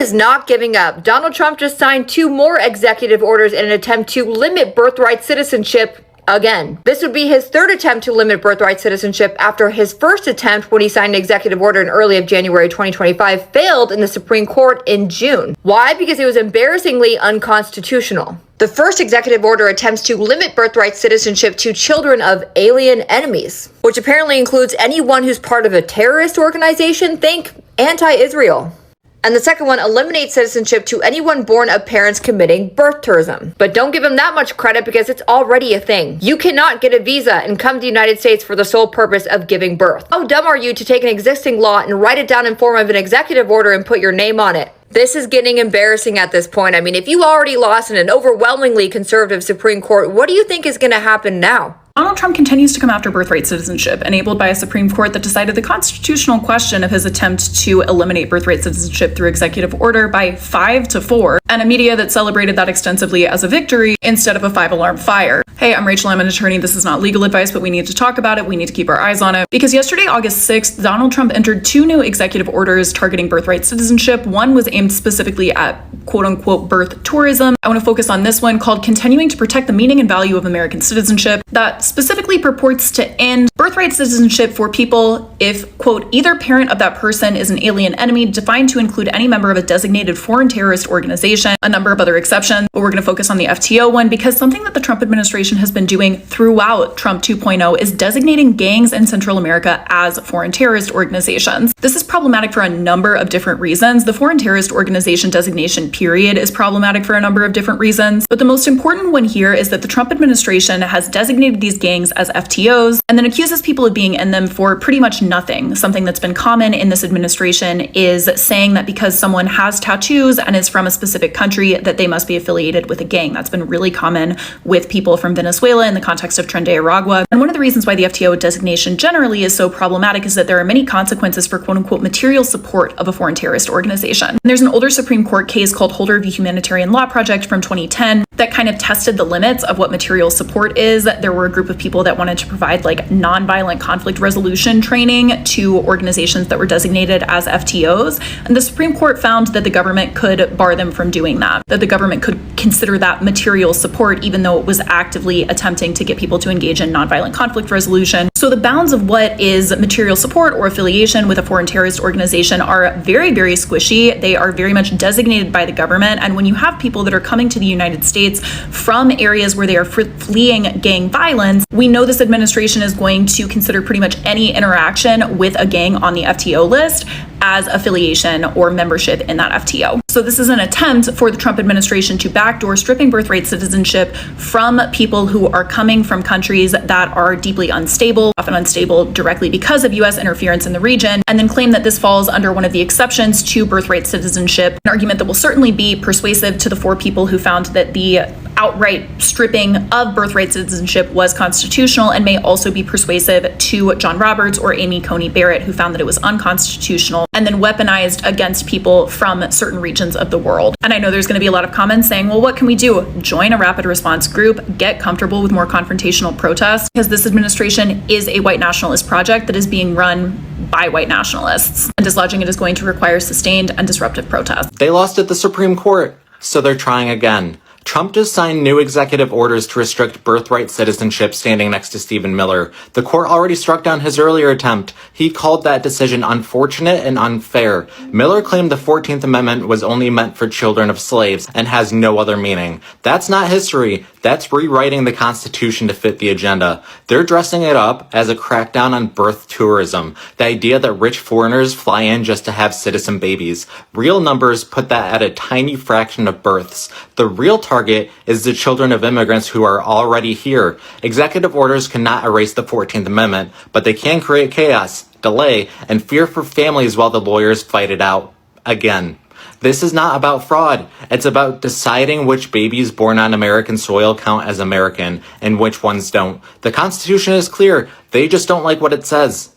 Is not giving up. Donald Trump just signed 2 more executive orders in an attempt to limit birthright citizenship again. This would be his 3rd attempt to limit birthright citizenship after his first attempt, when he signed an executive order in early of January 2025, failed in the Supreme Court in June. Why? Because it was embarrassingly unconstitutional. The first executive order attempts to limit birthright citizenship to children of alien enemies, which apparently includes anyone who's part of a terrorist organization. Think anti-Israel. And the second one eliminates citizenship to anyone born of parents committing birth tourism. But don't give him that much credit, because it's already a thing. You cannot get a visa and come to the United States for the sole purpose of giving birth. How dumb are you to take an existing law and write it down in form of an executive order and put your name on it? This is getting embarrassing at this point. I mean, if you already lost in an overwhelmingly conservative Supreme Court, what do you think is going to happen now? Donald Trump continues to come after birthright citizenship, enabled by a Supreme Court that decided the constitutional question of his attempt to eliminate birthright citizenship through executive order by 5-4, and a media that celebrated that extensively as a victory instead of a 5-alarm fire. Hey, I'm Rachel, I'm an attorney. This is not legal advice, but we need to talk about it. We need to keep our eyes on it. Because yesterday, August 6th, Donald Trump entered 2 new executive orders targeting birthright citizenship. One was aimed specifically at quote-unquote birth tourism. I want to focus on this one, called Continuing to Protect the Meaning and Value of American Citizenship, that specifically purports to end birthright citizenship for people if, quote, either parent of that person is an alien enemy, defined to include any member of a designated foreign terrorist organization, a number of other exceptions. But we're going to focus on the FTO one, because something that the Trump administration has been doing throughout Trump 2.0 is designating gangs in Central America as foreign terrorist organizations. This is problematic for a number of different reasons. The foreign terrorist organization designation period is problematic for a number of different reasons. But the most important one here is that the Trump administration has designated these gangs as FTOs and then accuses people of being in them for pretty much nothing. Something that's been common in this administration is saying that because someone has tattoos and is from a specific country, that they must be affiliated with a gang. That's been really common with people from Venezuela in the context of Tren de Aragua. And one of the reasons why the FTO designation generally is so problematic is that there are many consequences for quote-unquote material support of a foreign terrorist organization. And there's an older Supreme Court case called Holder v. Humanitarian Law Project from 2010 that kind of tested the limits of what material support is. There were a group of people that wanted to provide like nonviolent conflict resolution training to organizations that were designated as FTOs. And the Supreme Court found that the government could bar them from doing that the government could consider that material support, even though it was actively attempting to get people to engage in nonviolent conflict resolution. So the bounds of what is material support or affiliation with a foreign terrorist organization are very, very squishy. They are very much designated by the government. And when you have people that are coming to the United States from areas where they are fleeing gang violence, we know this administration is going to consider pretty much any interaction with a gang on the FTO list as affiliation or membership in that FTO. So this is an attempt for the Trump administration to backdoor stripping birthright citizenship from people who are coming from countries that are deeply unstable, often unstable directly because of US interference in the region, and then claim that this falls under one of the exceptions to birthright citizenship, an argument that will certainly be persuasive to the 4 people who found that the outright stripping of birthright citizenship was constitutional, and may also be persuasive to John Roberts or Amy Coney Barrett, who found that it was unconstitutional and then weaponized against people from certain regions of the world. And I know there's going to be a lot of comments saying, well, what can we do? Join a rapid response group, get comfortable with more confrontational protests, because this administration is a white nationalist project that is being run by white nationalists, and dislodging it is going to require sustained and disruptive protests. They lost at the Supreme Court, so they're trying again. Trump just signed new executive orders to restrict birthright citizenship, standing next to Stephen Miller. The court already struck down his earlier attempt. He called that decision unfortunate and unfair. Miller claimed the 14th Amendment was only meant for children of slaves and has no other meaning. That's not history. That's rewriting the Constitution to fit the agenda. They're dressing it up as a crackdown on birth tourism, the idea that rich foreigners fly in just to have citizen babies. Real numbers put that at a tiny fraction of births. The real target is the children of immigrants who are already here. Executive orders cannot erase the 14th Amendment, but they can create chaos, delay, and fear for families while the lawyers fight it out. Again, this is not about fraud. It's about deciding which babies born on American soil count as American and which ones don't. The Constitution is clear. They just don't like what it says.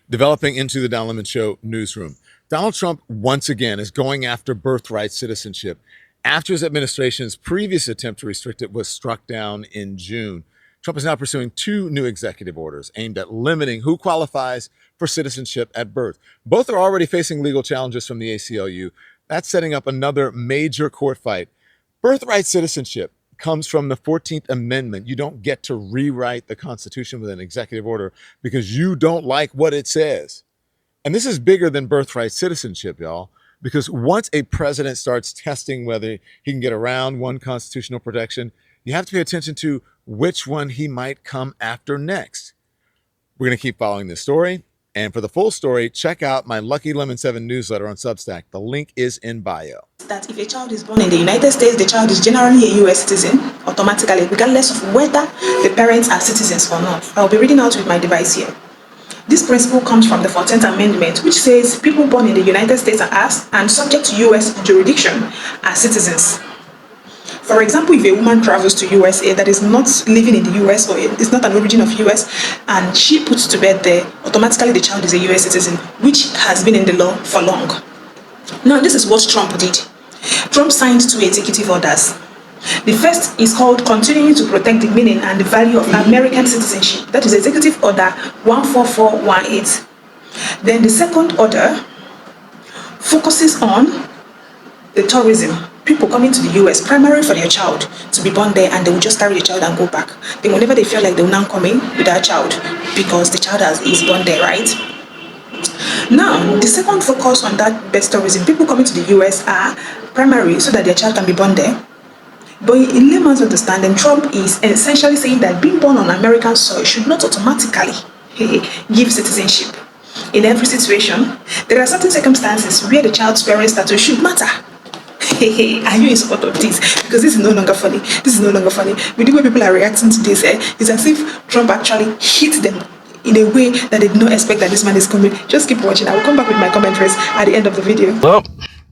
Developing into the Don Lemon Show newsroom, Donald Trump once again is going after birthright citizenship after his administration's previous attempt to restrict it was struck down in June. Trump is now pursuing 2 new executive orders aimed at limiting who qualifies for citizenship at birth. Both are already facing legal challenges from the ACLU. That's setting up another major court fight. Birthright citizenship comes from the 14th Amendment. You don't get to rewrite the Constitution with an executive order because you don't like what it says. And this is bigger than birthright citizenship, y'all, because once a president starts testing whether he can get around one constitutional protection, you have to pay attention to which one he might come after next. We're going to keep following this story. And for the full story, check out my Lucky Lemon 7 newsletter on Substack. The link is in bio. That if a child is born in the United States, the child is generally a US citizen automatically, regardless of whether the parents are citizens or not. I'll be reading out with my device here. This principle comes from the 14th Amendment, which says people born in the United States are asked and subject to US jurisdiction are citizens. For example, if a woman travels to USA that is not living in the US or is not an origin of US and she puts to bed there, automatically the child is a US citizen, which has been in the law for long. Now, this is what Trump did. Trump signed 2 executive orders. The first is called Continuing to Protect the Meaning and the Value of American Citizenship. That is Executive Order 14418. Then the second order focuses on the tourism. People coming to the US primarily for their child to be born there, and they will just carry the child and go back. Then whenever they feel like they will now come in with their child because the child is born there, right? Now, the second focus on that best tourism, people coming to the US are primarily so that their child can be born there. But in layman's understanding, Trump is essentially saying that being born on American soil should not automatically give citizenship. In every situation, there are certain circumstances where the child's parent status should matter. Are you in support of this? Because this is no longer funny. This is no longer funny. With the way people are reacting to this, it's as if Trump actually hit them in a way that they did not expect that this man is coming. Just keep watching. I will come back with my commentaries at the end of the video. Well,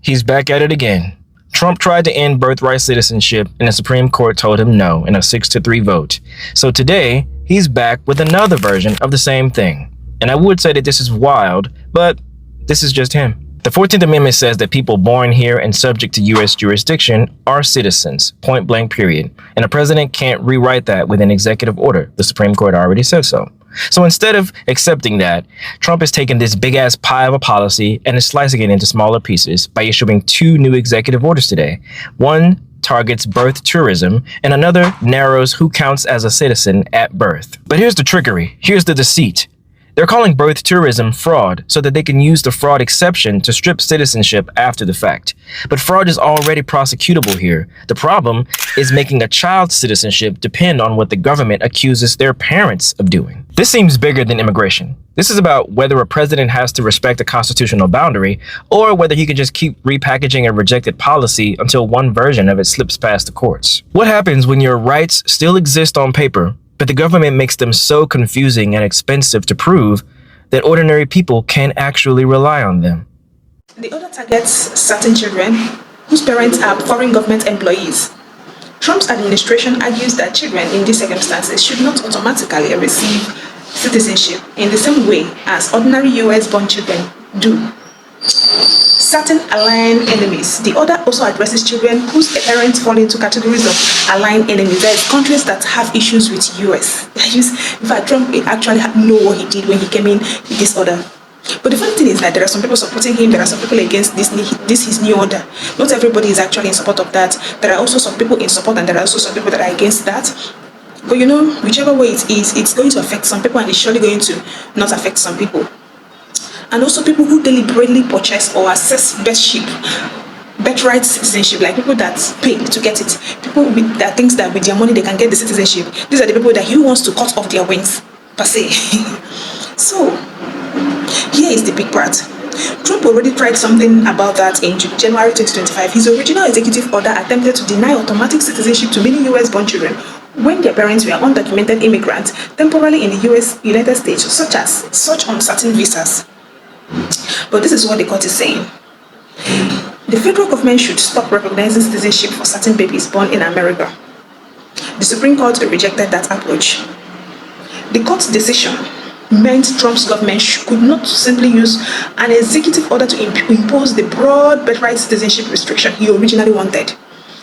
he's back at it again. Trump tried to end birthright citizenship, and the Supreme Court told him no in a 6-3 vote. So today, he's back with another version of the same thing. And I would say that this is wild, but this is just him. The 14th Amendment says that people born here and subject to U.S. jurisdiction are citizens, point blank period. And a president can't rewrite that with an executive order. The Supreme Court already said so. So instead of accepting that, Trump has taken this big ass pie of a policy and is slicing it into smaller pieces by issuing 2 new executive orders today. One targets birth tourism and another narrows who counts as a citizen at birth. But here's the trickery. Here's the deceit. They're calling birth tourism fraud so that they can use the fraud exception to strip citizenship after the fact. But fraud is already prosecutable here. The problem is making a child's citizenship depend on what the government accuses their parents of doing. This seems bigger than immigration. This is about whether a president has to respect a constitutional boundary or whether he can just keep repackaging a rejected policy until one version of it slips past the courts. What happens when your rights still exist on paper, but the government makes them so confusing and expensive to prove that ordinary people can't actually rely on them? The order targets certain children whose parents are foreign government employees. Trump's administration argues that children in these circumstances should not automatically receive citizenship in the same way as ordinary US-born children do. Certain aligned enemies. The order also addresses children whose parents fall into categories of aligned enemies. There's countries that have issues with US. In fact, Trump actually know what he did when he came in with this order. But the funny thing is that there are some people supporting him, there are some people against this his new order. Not everybody is actually in support of that. There are also some people in support and there are also some people that are against that. But you know, whichever way it is, it's going to affect some people and it's surely going to not affect some people. And also people who deliberately purchase or access birthright citizenship, like people that pay to get it. People that thinks that with their money they can get the citizenship. These are the people that he wants to cut off their wings, per se. So, here is the big part. Trump already tried something about that in January 2025. His original executive order attempted to deny automatic citizenship to many US-born children when their parents were undocumented immigrants temporarily in the United States, such on certain visas. But this is what the court is saying. The federal government should stop recognizing citizenship for certain babies born in America. The Supreme Court rejected that approach. The court's decision meant Trump's government could not simply use an executive order to impose the broad birthright citizenship restriction he originally wanted.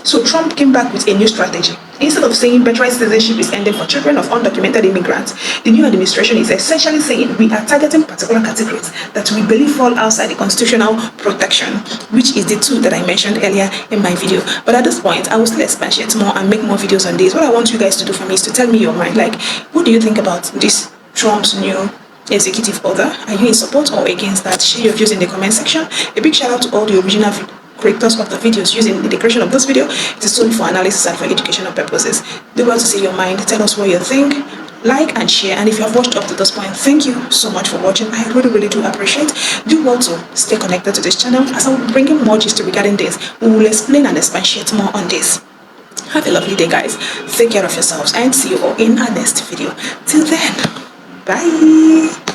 So Trump came back with a new strategy, Instead of saying birthright citizenship is ending for children of undocumented immigrants, the new administration is essentially saying we are targeting particular categories that we believe fall outside the constitutional protection, which is the two that I mentioned earlier in my video. But at this point, I will still expatiate more and make more videos on this. What I want you guys to do for me is to tell me your mind. Like, what do you think about this Trump's new executive order? Are you in support or against that? Share your views in the comment section. A big shout out to all the original creators of the videos using the creation of this video. It is solely for analysis and for educational purposes. Do well to see your mind. Tell us what you think. Like and share. And if you have watched up to this point, thank you so much for watching. I really do appreciate. Do well to stay connected to this channel as I will bring in more gist regarding this. We will explain and expatiate more on this. Have a lovely day, guys. Take care of yourselves and see you all in our next video. Till then, bye.